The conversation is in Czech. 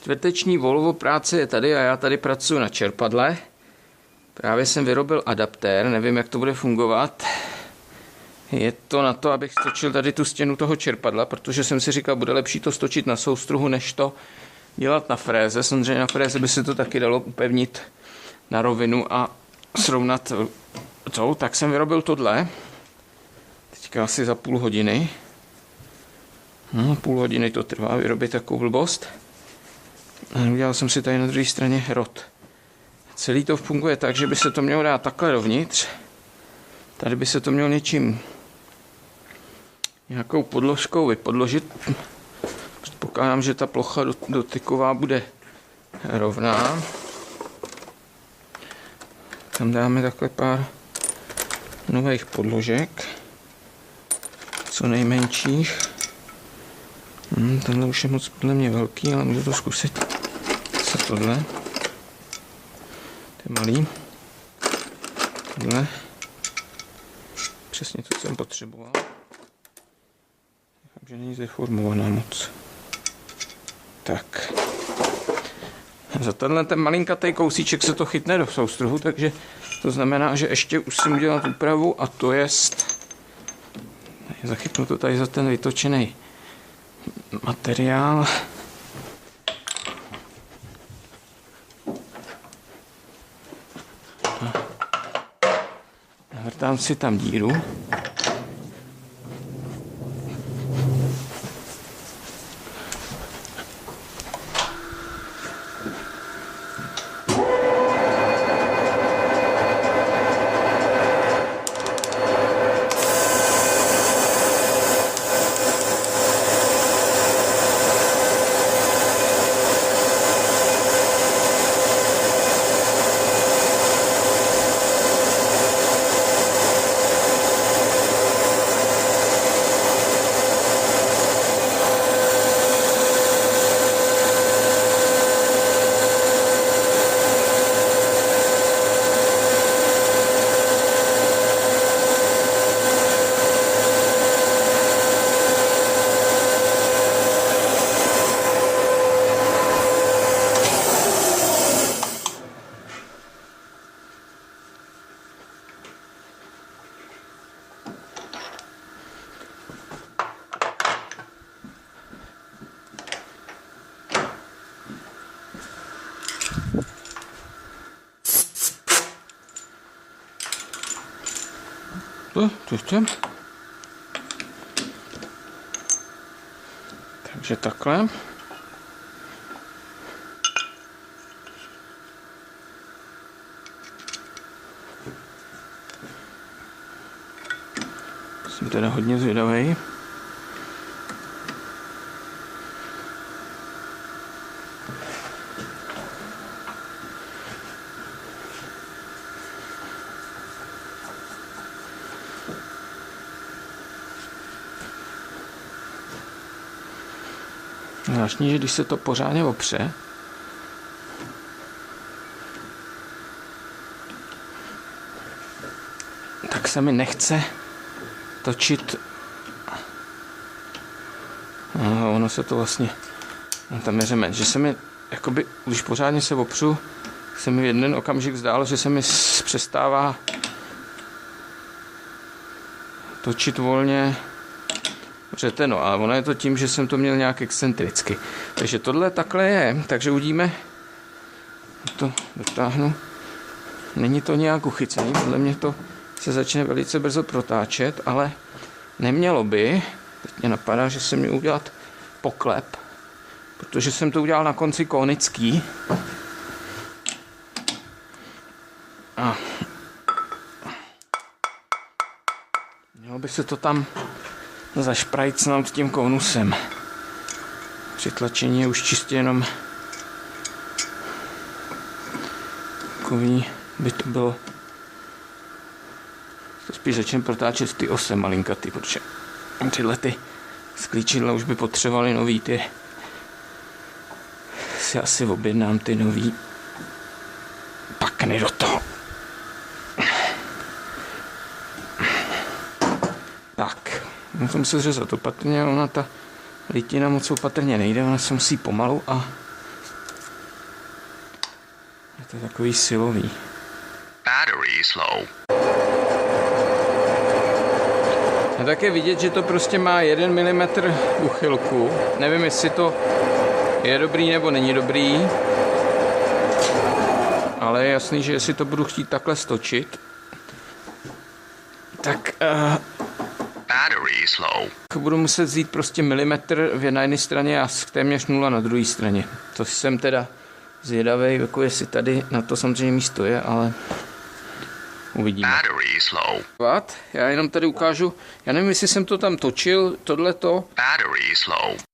Čtvrteční Volvo práce je tady a já tady pracuji na čerpadle. Právě jsem vyrobil adaptér, nevím, jak to bude fungovat. Je to na to, abych stočil tady tu stěnu toho čerpadla, protože jsem si říkal, bude lepší to stočit na soustruhu, než to dělat na fréze. Samozřejmě na fréze by se to taky dalo upevnit na rovinu a srovnat to. Tak jsem vyrobil tohle. Teďka asi za půl hodiny. Půl hodiny to trvá vyrobit takovou blbost. A udělal jsem si tady na druhé straně hrot. Celý to funguje tak, že by se to mělo dát takhle dovnitř. Tady by se to mělo nějakou podložkou vypodložit. Předpokládám, že ta plocha dotyková bude rovná. Tam dáme takhle pár nových podložek. Co nejmenších. Tenhle už je moc podle mě velký, ale můžu to zkusit. Co tohle? To je malý. Tohle. Přesně to jsem potřeboval. Takže není zdeformovaná moc. Tak. Za tenhle ten malinkatý kousíček se to chytne do soustruhu, takže to znamená, že ještě musím udělat úpravu a to jest... Zachytnu to tady za ten vytočený materiál. Navrtám si tam díru. Takže takhle. Jsem teda hodně zvědavý. Zvláštní, že když se to pořádně opře, tak se mi nechce točit. Ono se to vlastně, tam je řemen, že se mi, jakoby, když pořádně se opřu, se mi v jeden okamžik zdálo, že se mi přestává točit volně řeteno, ale ono je to tím, že jsem to měl nějak excentricky. Takže tohle takhle je, takže uvidíme, to dotáhnu. Není to nějak uchycený, podle mě to se začne velice brzo protáčet, ale nemělo by. Teď mě napadá, že se mi udělat poklep, protože jsem to udělal na konci konický. A mělo by se to tam zašprajcnout tím konusem. Přitlačení je už čistě jenom takový, by to bylo, to spíš začne protáčet ty ose malinkatý, protože tyhle ty sklíčidla už by potřebovaly nový, ty si asi objednám ty nový pakny do toho. Tak, musím se zřezat opatrně, ona ta litina moc opatrně nejde, ona se musí pomalu a To je takový silový. Battery slow. A tak je vidět, že to prostě má 1 mm úchylku. Nevím, jestli to je dobrý nebo není dobrý. Ale je jasný, že jestli to budu chtít takhle stočit, tak Battery slow. budu muset vzít prostě milimetr na jedné straně a téměř 0 na druhé straně. To jsem teda zvědavý, jako jestli tady na to samozřejmě místo je, ale uvidíme. Battery slow. Já jenom tady ukážu, já nevím, jestli jsem to tam točil, tohleto. Battery slow.